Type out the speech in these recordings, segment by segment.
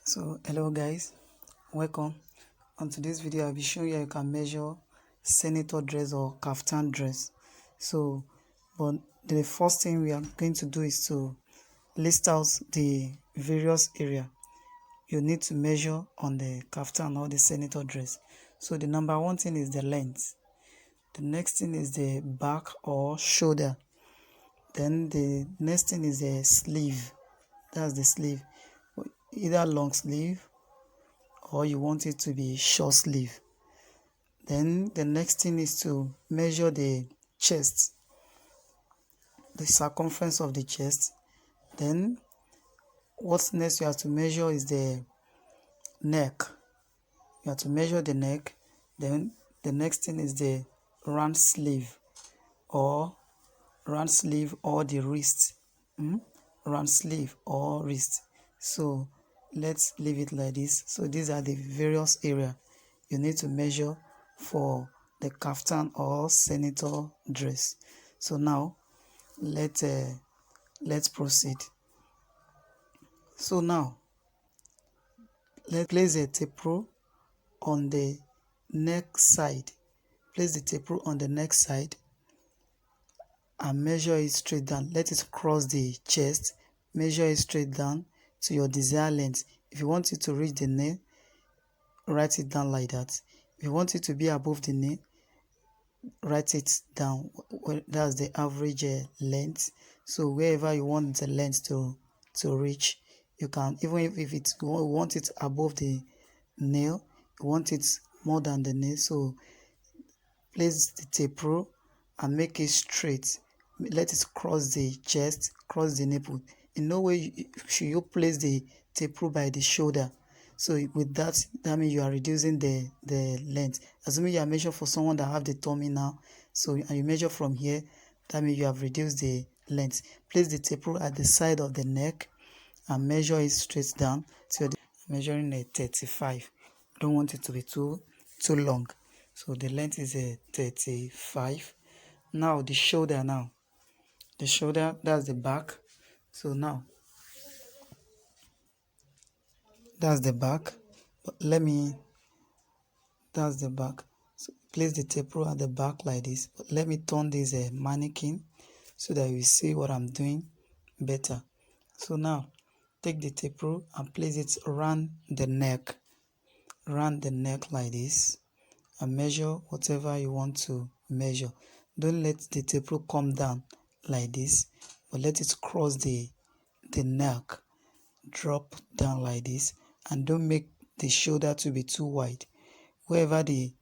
So hello guys, welcome. On today's video I'll be showing you how you can measure senator dress or kaftan dress. But the first thing we are going to do is to list out the various area you need to measure on the kaftan or the senator dress. So the number one thing is the length. The next thing is the back or shoulder. Then the next thing is the sleeve. That's the sleeve, either long sleeve or you want it to be short sleeve. Then the next thing is to measure the chest, the circumference of the chest. Then what's next you have to measure is the neck. You have to measure the neck. Then the next thing is the round sleeve or the wrist. Round sleeve or wrist. So let's leave it like this. So these are the various areas you need to measure for the kaftan or senator dress. So now let's proceed. So now let's place a tape rule on the neck side. Place the tape rule on the neck side and measure it straight down. Let it cross the chest. Measure it straight down to your desired length. If you want it to reach the knee, write it down like that. If you want it to be above the knee, write it down. That's the average length. So wherever you want the length to reach, you can, even if you want it above the nail, you want it more than the nail, so place the tape rule and make it straight. Let it cross the chest, cross the nipple. In no way should you place the tape rule by the shoulder. So with that means you are reducing the length. Assuming you are measuring for someone that have the tummy now, so and you measure from here, that means you have reduced the length. Place the tape rule at the side of the neck and measure it straight down. So you're measuring a 35. Don't want it to be too long. So the length is a 35. Now the shoulder The shoulder, that's the back. So now that's the back. That's the back. So place the tape rule at the back like this. But let me turn this mannequin so that you see what I'm doing better. So now take the tape rule and place it around the neck. Around the neck like this and measure whatever you want to measure. Don't let the tape rule come down like this, but let it cross the neck, drop down like this, and don't make the shoulder to be too wide. Wherever the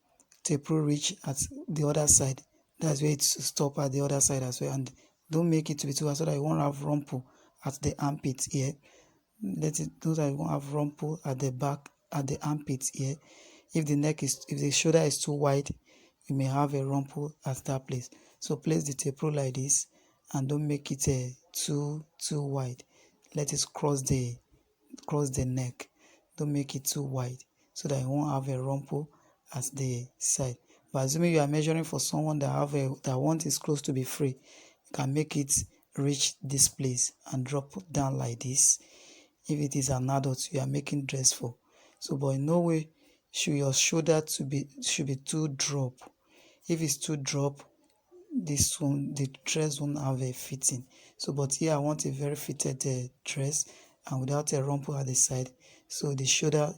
tape rule reach at the other side, that's where it stop at the other side as well, and don't make it to be too wide so that you won't have rumple at the armpit here. Let it do that you won't have rumple at the back at the armpit here. If the shoulder is too wide, you may have a rumple at that place. So place the tape rule like this and don't make it too wide. Let it cross the neck. Don't make it too wide so that you won't have a rumple at the side. But assuming you are measuring for someone that want his clothes to be free, you can make it reach this place and drop down like this. If it is an adult you are making dress for. So but in no way should your shoulder should be too drop. If it's too drop, the dress won't have a fitting. So but here I want a very fitted dress and without a rumple at the side, so the shoulder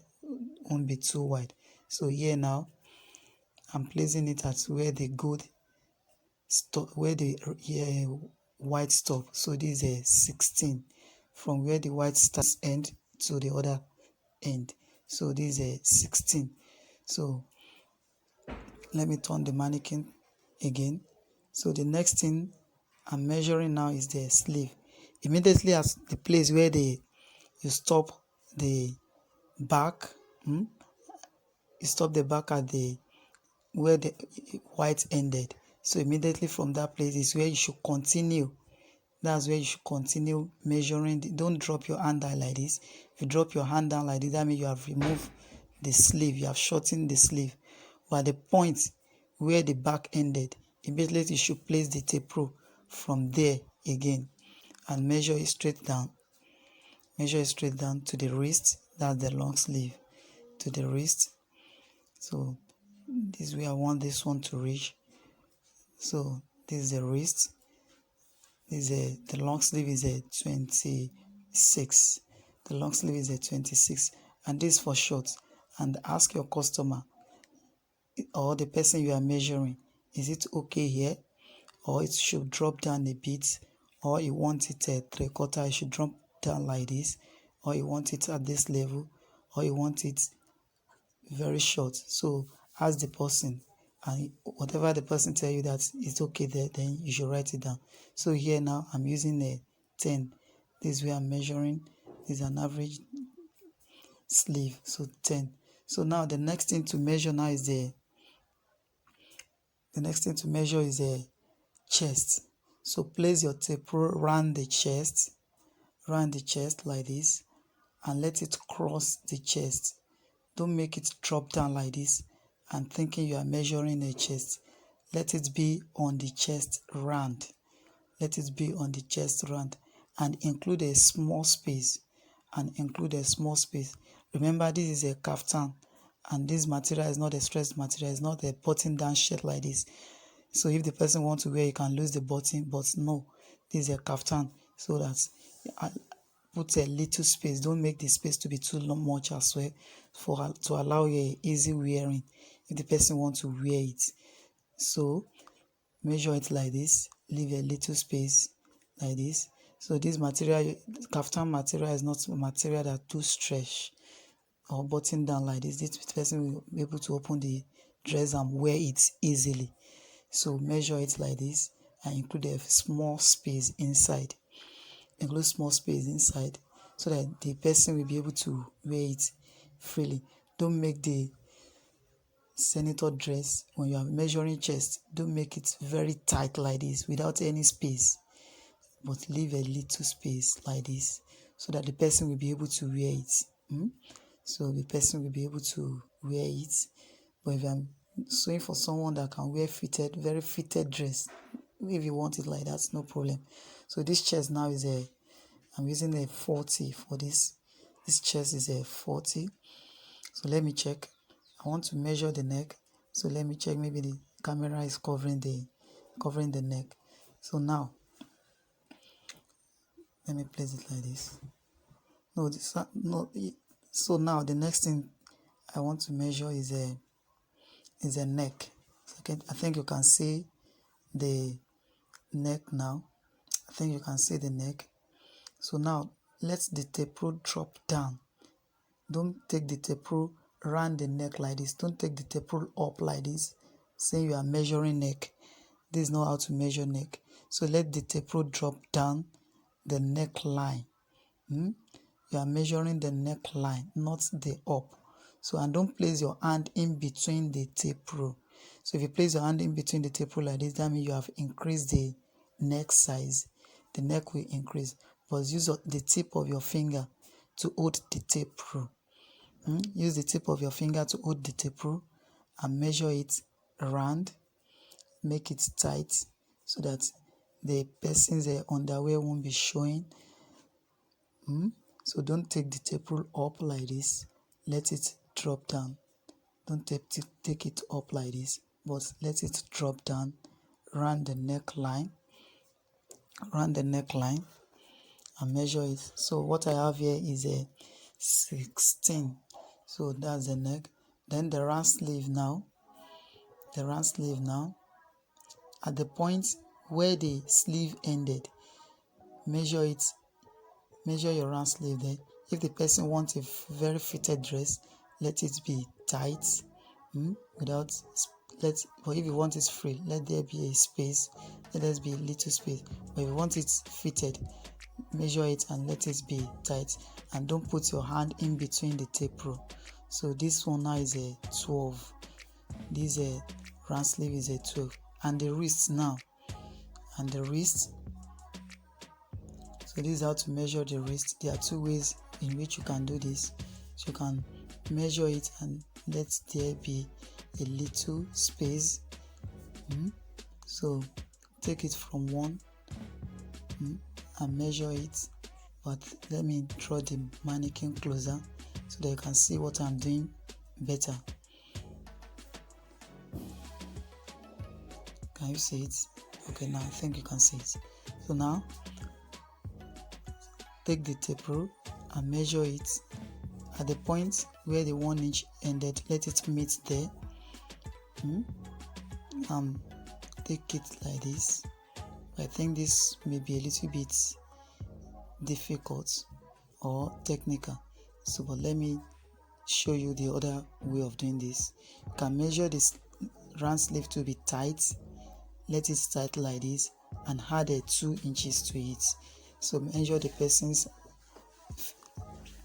won't be too wide. So here now I'm placing it at where the gold stop, where the white stop. So this is a 16 from where the white starts end to the other end. So this is a 16. So let me turn the mannequin again. So the next thing I'm measuring now is the sleeve. Immediately at the place where you stop the back, you stop the back at where the white ended. So immediately from that place is where you should continue. That's where you should continue measuring. Don't drop your hand down like this. If you drop your hand down like this, that means you have removed the sleeve. You have shortened the sleeve. But at the point where the back ended, immediately you should place the tape rule from there again and measure it straight down. Measure it straight down to the wrist. That's the long sleeve. To the wrist, so this way I want this one to reach. So this is the wrist. This is the long sleeve is a 26. The long sleeve is a 26, and this for short. And ask your customer or the person you are measuring, is it okay here, or it should drop down a bit, or you want it a 3/4, it should drop down like this, or you want it at this level, or you want it very short. So ask the person, and whatever the person tell you that it's okay there, then you should write it down. So here now I'm using a 10. This is where I'm measuring. This is an average sleeve, so 10. So now the next thing to measure now is the chest. So place your tape around the chest like this, and let it cross the chest. Don't make it drop down like this and thinking you are measuring a chest. Let it be on the chest round. Let it be on the chest round, and include a small space. Remember, this is a kaftan, and this material is not a stressed material. It's not a button down shirt like this. So if the person wants to wear, you can lose the button, but no, this is a kaftan, so that put a little space. Don't make the space to be too much as well, to allow you easy wearing if the person wants to wear it. So measure it like this, leave a little space like this. So this material, kaftan material, is not material that too stretch or button down like this. This person will be able to open the dress and wear it easily. So measure it like this and include a small space inside. Include small space inside so that the person will be able to wear it freely. Don't make the senator dress, when you are measuring chest, don't make it very tight like this without any space, but leave a little space like this so that the person will be able to wear it. So the person will be able to wear it. But if I'm sewing for someone that can wear very fitted dress, if you want it like that, no problem. So this chest now is I'm using a 40 for this. This chest is a 40. So let me check. I want to measure the neck. So let me check. Maybe the camera is covering the neck. So now let me place it like this. So now the next thing I want to measure is a neck. I think you can see the neck now. I think you can see the neck. So now let the tape rule drop down. Don't take the tape rule around the neck like this. Don't take the tape rule up like this, saying you are measuring neck. This is not how to measure neck. So let the tape rule drop down the neckline. You are measuring the neckline, not the up. So, and don't place your hand in between the tape rule. So if you place your hand in between the tape rule like this, that means you have increased the neck size. The neck will increase, but use the tip of your finger to hold the tape rule. Use the tip of your finger to hold the tape rule and measure it around. Make it tight so that the person's underwear won't be showing. So don't take the tape rule up like this. Let it drop down. Don't take it up like this, but let it drop down around the neckline. And measure it. So what I have here is a 16. So that's the neck. Then the round sleeve now. At the point where the sleeve ended, measure your round sleeve there. If the person wants a very fitted dress, let it be tight, but if you want it free, let there be a space. Let there be a little space. But if you want it fitted, measure it and let it be tight, and don't put your hand in between the tape rule. So this one now is a 12. This round sleeve is a 12. And the wrist now. So this is how to measure the wrist. There are two ways in which you can do this. So you can measure it and let there be a little space. So take it from one and measure it. But let me draw the mannequin closer so that you can see what I'm doing better. Can you see it? Okay, now I think you can see it. So now take the tape rule and measure it at the point where the 1 inch ended. Let it meet there. Take it like this. I think this may be a little bit difficult or technical, so but let me show you the other way of doing this. You can measure this round sleeve to be tight, let it tight like this, and add 2 inches to it. So measure the person's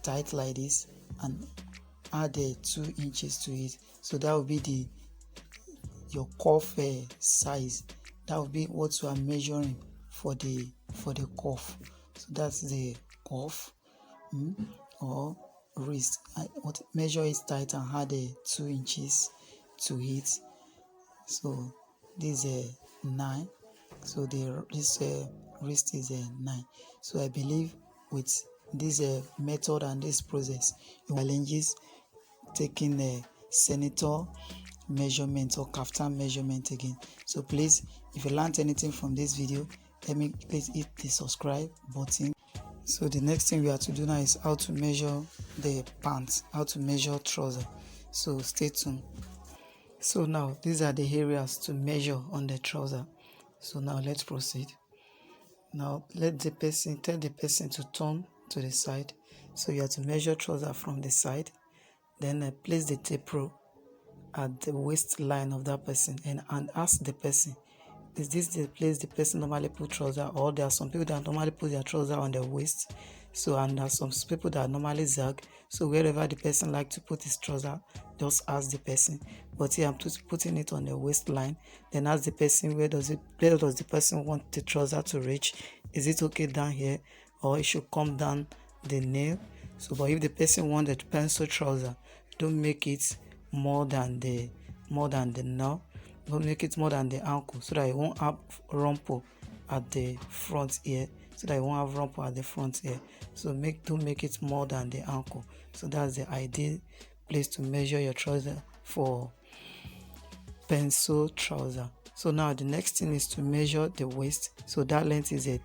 tight like this and add 2 inches to it. So that will be your cuff size. That will be what you are measuring for the cuff. So that's the cuff or wrist. Measure it tight and add 2 inches to it. So this is 9. So this wrist is 9. So I believe with this method and this process, challenges taking a senator measurement or kaftan measurement again. So please, if you learned anything from this video, please hit the subscribe button. So the next thing we have to do now is how to measure the pants, how to measure trouser. So stay tuned. So now these are the areas to measure on the trouser. So now let's proceed. Now tell the person to turn to the side. So you have to measure trouser from the side. Then place the tape rule at the waistline of that person and ask the person, is this the place the person normally put trouser, or there are some people that normally put their trouser on their waist, so and there are some people that normally zag, so wherever the person like to put his trouser, just ask the person. But here I'm putting it on the waistline. Then ask the person, where does the person want the trouser to reach? Is it okay down here, or it should come down the nail? So but if the person wants the pencil trouser, don't make it more than the nail. Don't make it more than the ankle, so that you won't have rumple at the front here. So don't make it more than the ankle. So that's the ideal place to measure your trouser for pencil trouser. So now the next thing is to measure the waist. So that length is a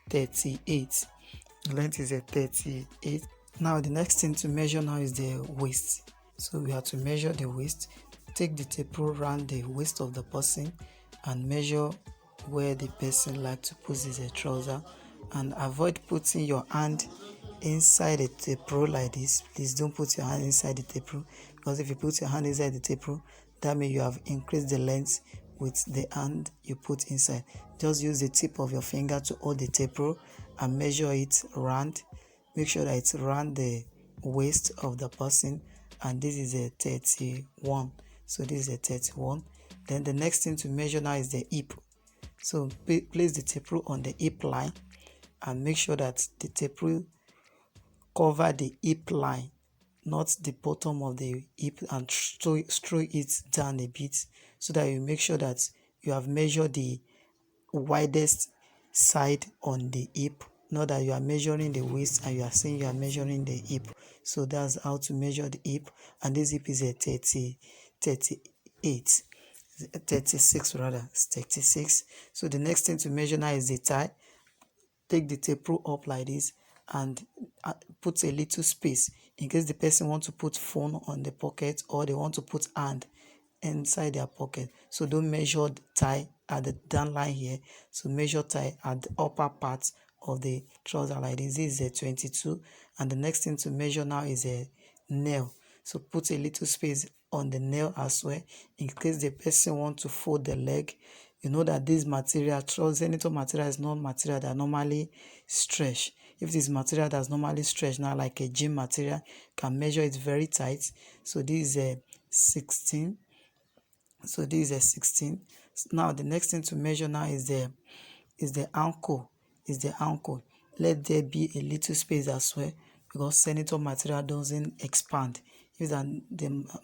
38. Now the next thing to measure now is the waist. So we have to measure the waist. Take the tape rule around the waist of the person and measure where the person like to put his trouser, and avoid putting your hand inside the tape rule like this. Please don't put your hand inside the tape rule, because if you put your hand inside the tape rule, that means you have increased the length with the hand you put inside. Just use the tip of your finger to hold the tape rule and measure it round. Make sure that it's around the waist of the person, and this is a 31. So this is a 31. Then the next thing to measure now is the hip. So place the tape rule on the hip line and make sure that the tape rule cover the hip line, not the bottom of the hip, and strew it down a bit, so that you make sure that you have measured the widest side on the hip, not that you are measuring the waist and you are saying you are measuring the hip. So that's how to measure the hip, and this hip is a 36 rather. It's 36. So the next thing to measure now is the tie. Take the tape rule up like this and put a little space in case the person wants to put phone on the pocket, or they want to put hand inside their pocket. So don't measure the tie at the down line here. So measure tie at the upper part of the trouser like this. This is a 22. And the next thing to measure now is a nail. So put a little space on the nail as well, in case the person wants to fold the leg. You know that this material, trouser material, is not material that normally stretch. If it is material that's normally stretched, now like a gym material, can measure it very tight. So this is a 16. So this is a 16. Now the next thing to measure now is the ankle. Let there be a little space as well, because senator material doesn't expand. If the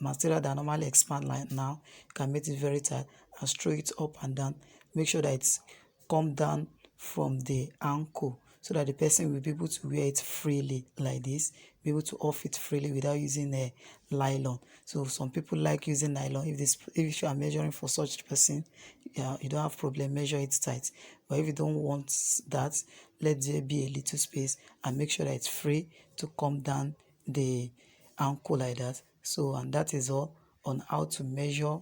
material that normally expand like now, can make it very tight and strew it up and down. Make sure that it's come down from the ankle. so that the person will be able to wear it freely like this, be able to off it freely without using a nylon. So some people like using nylon. If you are measuring for such person, yeah, you don't have problem, measure it tight. But if you don't want that, let there be a little space and make sure that it's free to come down the ankle like that. So, and that is all on how to measure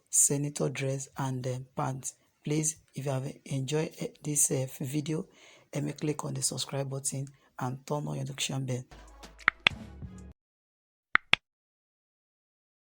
senator dress and pants. Please, if you have enjoyed this video, let me click on the subscribe button and turn on your notification bell.